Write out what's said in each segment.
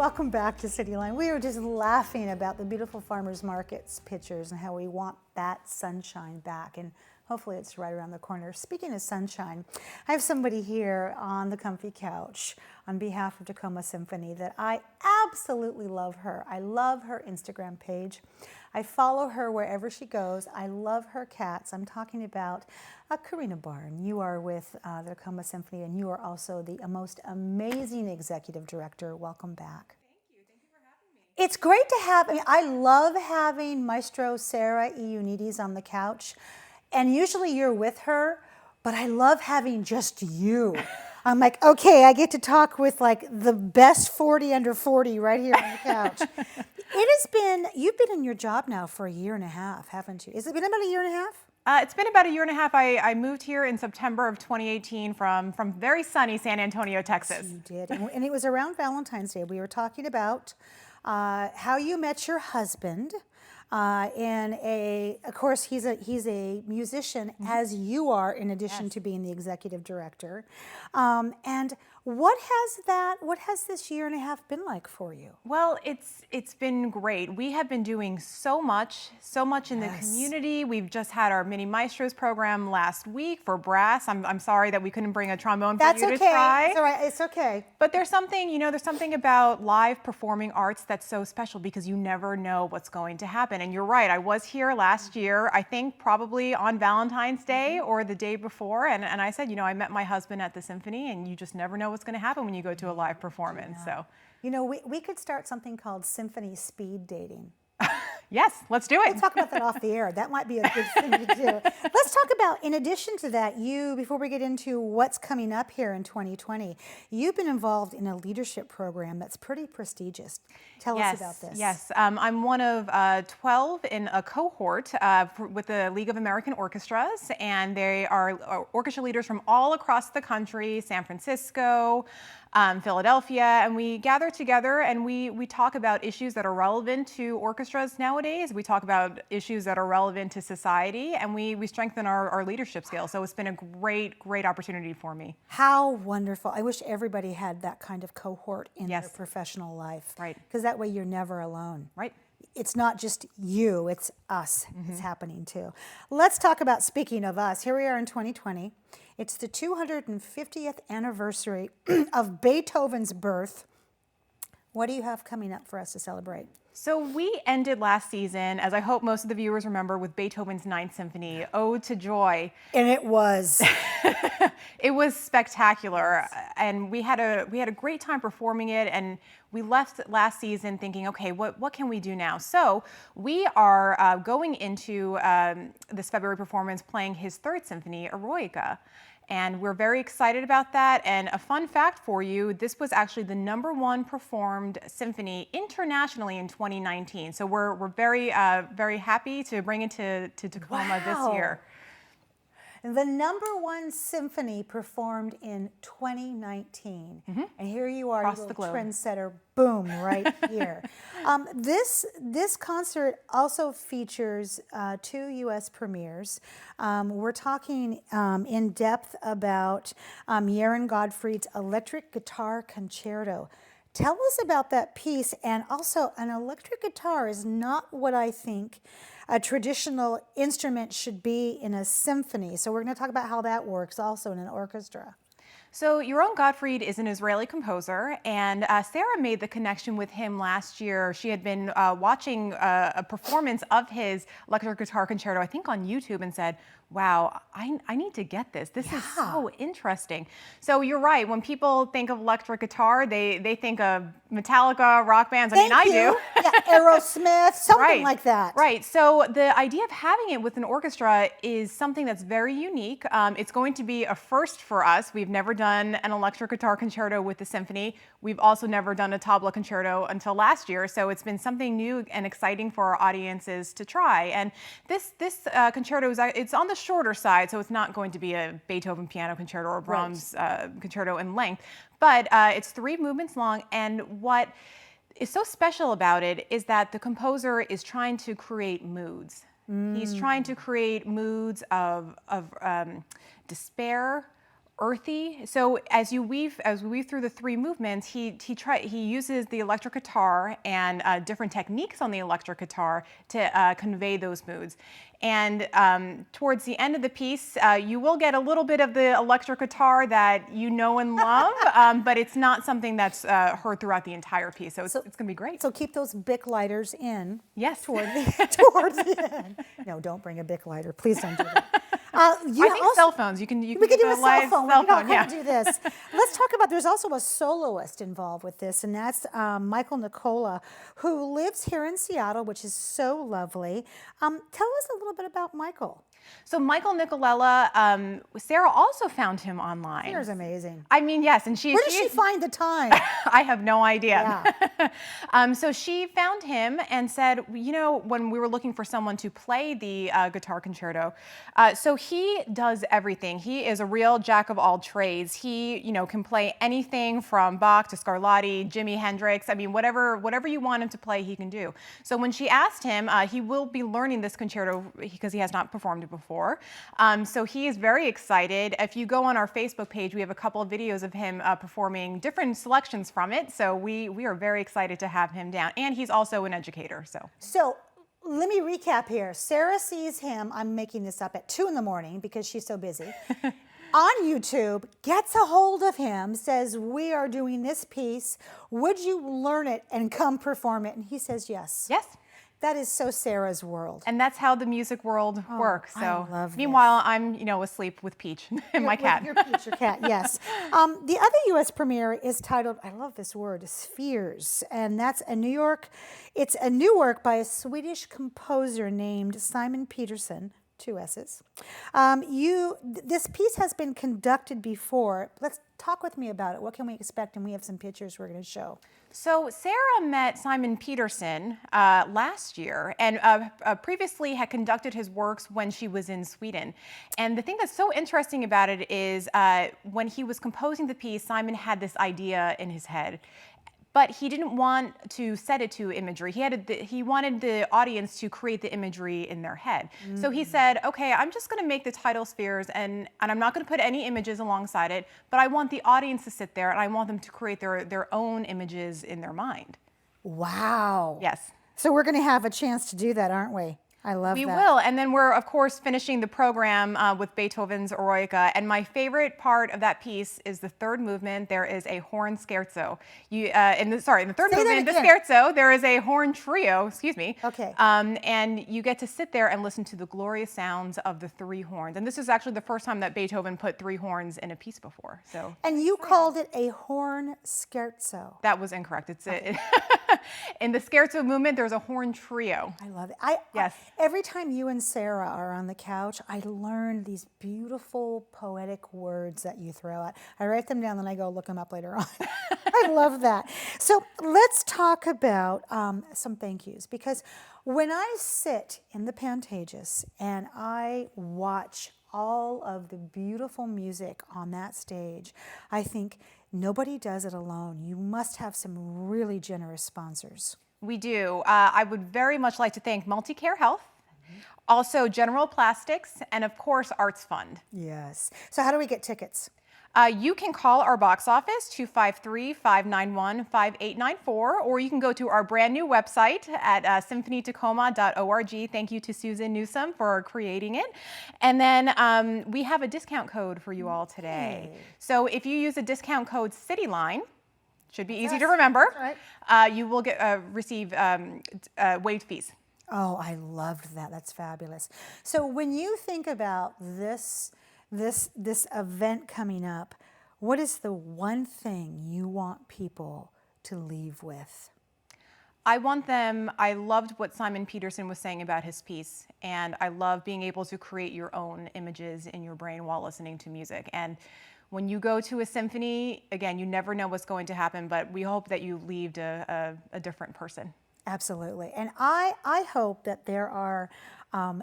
Welcome back to CityLine. We were just laughing about the beautiful farmers markets pictures and how we want that sunshine back, and hopefully it's right around the corner. Speaking of sunshine, I have somebody here on the comfy couch on behalf of Tacoma Symphony that I absolutely love her. I love her Instagram page. I follow her wherever she goes. I love her cats. I'm talking about Karina Bharne. You are with the Tacoma Symphony, and you are also the most amazing executive director. Welcome back. Thank you for having me. It's great to have, I love having Maestro Sarah Ioannidis on the couch, and usually you're with her, but I love having just you. I'm like, okay, I get to talk with like the best 40 under 40 right here on the couch. You've been in your job now for a year and a half, haven't you? Has it been about a year and a half? It's been about a year and a half. I moved here in September of 2018 from very sunny San Antonio, Texas. You did, and it was around Valentine's Day. We were talking about how you met your husband. Of course, he's a musician, as you are, in addition to being the executive director. And what has this year and a half been like for you? Well, it's been great. We have been doing so much in the community. We've just had our Mini Maestros program last week for brass. I'm sorry that we couldn't bring a trombone for you to try. That's all right. It's okay. But there's something about live performing arts that's so special because you never know what's going to happen. And you're right, I was here last year, I think probably on Valentine's Day or the day before, and I said, I met my husband at the Symphony, and you just never know what's going to happen when you go to a live performance. Yeah. So, we could start something called Symphony Speed Dating. Yes, let's do it. We'll talk about that off the air. That might be a good thing to do. Let's talk about, in addition to that, before we get into what's coming up here in 2020, you've been involved in a leadership program that's pretty prestigious. Tell us about this. Yes, I'm one of 12 in a cohort with the League of American Orchestras, and they are orchestra leaders from all across the country, San Francisco, Philadelphia, and we gather together and we talk about issues that are relevant to orchestras nowadays. We talk about issues that are relevant to society, and we strengthen our leadership skills. So it's been a great opportunity for me. How wonderful. I wish everybody had that kind of cohort in their professional life. Right. Because that way you're never alone. Right. It's not just you, it's us. It's happening too. Let's talk about, speaking of us, here we are in 2020. It's the 250th anniversary of Beethoven's birth. What do you have coming up for us to celebrate? So we ended last season, as I hope most of the viewers remember, with Beethoven's Ninth Symphony, Ode to Joy. And it was. It was spectacular, and we had a great time performing it, and we left last season thinking, okay, what can we do now? So we are going into this February performance playing his third symphony, Eroica. And we're very excited about that. And a fun fact for you, this was actually the #1 performed symphony internationally in 2019. So we're very happy to bring it to Tacoma this year. And the #1 symphony performed in 2019. And here you are, across you the globe. Trendsetter, boom, right here. This concert also features 2 U.S. premieres. We're talking in depth about Yaron Gottfried's Electric Guitar Concerto. Tell us about that piece, and also an electric guitar is not what I think a traditional instrument should be in a symphony. So we're going to talk about how that works also in an orchestra. So Yaron Gottfried is an Israeli composer, and Sarah made the connection with him last year. She had been watching a performance of his Electric Guitar Concerto, I think on YouTube, and said, wow, I need to get this. This is so interesting. So you're right. When people think of electric guitar, they think of Metallica, rock bands. I do. Yeah, Aerosmith, something like that. Right. So the idea of having it with an orchestra is something that's very unique. It's going to be a first for us. We've never done an electric guitar concerto with the symphony. We've also never done a tabla concerto until last year. So it's been something new and exciting for our audiences to try. And this concerto it's on the shorter side, so it's not going to be a Beethoven piano concerto or Brahms concerto in length, but it's 3 movements long. And what is so special about it is that the composer is trying to create moods. He's trying to create moods of despair, earthy. So as we weave through the three movements, he uses the electric guitar and different techniques on the electric guitar to convey those moods. And towards the end of the piece, you will get a little bit of the electric guitar that you know and love, but it's not something that's heard throughout the entire piece. So it's going to be great. So keep those Bic lighters in. Yes. Towards the end. No, don't bring a Bic lighter. Please don't do that. I think cell phones. We can do a cell phone. We don't have to do this. Let's talk about, there's also a soloist involved with this, and that's Michael Nicola, who lives here in Seattle, which is so lovely. Tell us a little bit about Michael. So Michael Nicolella, Sarah also found him online. Sarah's amazing. I mean, yes, and where does she find the time? I have no idea. Yeah. So she found him and said, you know, when we were looking for someone to play the guitar concerto, so he does everything. He is a real jack of all trades. He, you know, can play anything from Bach to Scarlatti, Jimi Hendrix. I mean, whatever you want him to play, he can do. So when she asked him, he will be learning this concerto because he has not performed it before. So he is very excited. If you go on our Facebook page, we have a couple of videos of him performing different selections from it. So we are very excited to have him down. And he's also an educator. So let me recap here. Sarah sees him, I'm making this up, at 2 in the morning because she's so busy. On YouTube, gets a hold of him, says, we are doing this piece. Would you learn it and come perform it? And he says yes. yes. That is so Sarah's world. And that's how the music world works. So I love meanwhile, I'm, you know, asleep with Peach and my cat. Your Peach, your cat, yes. The other U.S. premiere is titled, I love this word, Spheres. And that's a New York, it's a new work by a Swedish composer named Simon Peterson, 2 S's. This piece has been conducted before. Let's talk with me about it. What can we expect? And we have some pictures we're going to show. So Sarah met Simon Peterson last year and previously had conducted his works when she was in Sweden. And the thing that's so interesting about it is when he was composing the piece, Simon had this idea in his head. But he didn't want to set it to imagery. He wanted the audience to create the imagery in their head. Mm-hmm. So he said, okay, I'm just gonna make the title spheres and I'm not gonna put any images alongside it, but I want the audience to sit there and I want them to create their own images in their mind. Wow. Yes. So we're gonna have a chance to do that, aren't we? I love that. We will, and then we're of course finishing the program with Beethoven's Eroica, and my favorite part of that piece is the third movement. There is a horn scherzo. In the third movement, the scherzo, there is a horn trio, excuse me. Okay. And you get to sit there and listen to the glorious sounds of the 3 horns. And this is actually the first time that Beethoven put 3 horns in a piece before. So. And you called it a horn scherzo. That was incorrect. It's in the scherzo movement, there's a horn trio. I love it. Yes. Every time you and Sarah are on the couch, I learn these beautiful poetic words that you throw out. I write them down, then I go look them up later on. I love that. So let's talk about some thank yous, because when I sit in the Pantages and I watch all of the beautiful music on that stage, I think nobody does it alone. You must have some really generous sponsors. We do. I would very much like to thank Multicare Health, also General Plastics, and of course Arts Fund. Yes. So how do we get tickets? You can call our box office, 253-591-5894, or you can go to our brand new website at symphonytacoma.org. Thank you to Susan Newsom for creating it. And then we have a discount code for you all today. Hey. So if you use the discount code CityLine, should be easy to remember, right. You will receive waived fees. Oh, I loved that. That's fabulous. So when you think about this event coming up, what is the one thing you want people to leave with? I loved what Simon Peterson was saying about his piece, and I love being able to create your own images in your brain while listening to music. And when you go to a symphony, again, you never know what's going to happen, but we hope that you leave a different person. Absolutely. And I hope that there are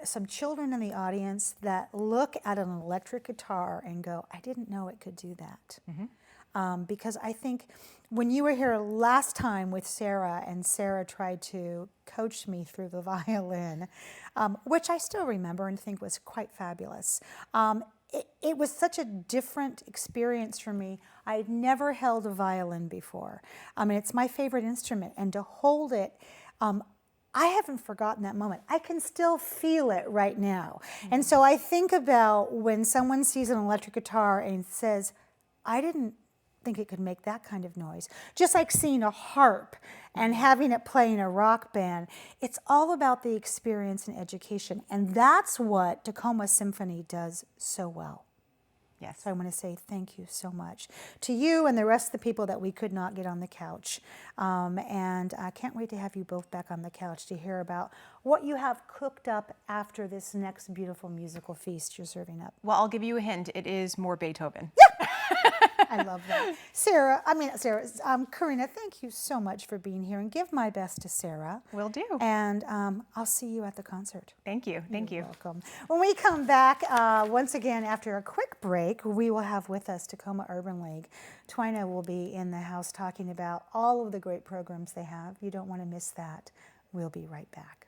some children in the audience that look at an electric guitar and go, I didn't know it could do that. Mm-hmm. Because I think when you were here last time with Sarah, and Sarah tried to coach me through the violin, which I still remember and think was quite fabulous, it was such a different experience for me. I had never held a violin before. I mean, it's my favorite instrument, and to hold it, I haven't forgotten that moment. I can still feel it right now. And so I think about when someone sees an electric guitar and says, I didn't think it could make that kind of noise. Just like seeing a harp and having it play in a rock band. It's all about the experience and education. And that's what Tacoma Symphony does so well. Yes. So I want to say thank you so much to you and the rest of the people that we could not get on the couch. And I can't wait to have you both back on the couch to hear about what you have cooked up after this next beautiful musical feast you're serving up. Well, I'll give you a hint. It is more Beethoven. I love that. Karina, thank you so much for being here, and give my best to Sarah. Will do. And I'll see you at the concert. Thank you. Thank you. You're welcome. When we come back, once again, after a quick break, we will have with us Tacoma Urban League. Twina will be in the house talking about all of the great programs they have. You don't want to miss that. We'll be right back.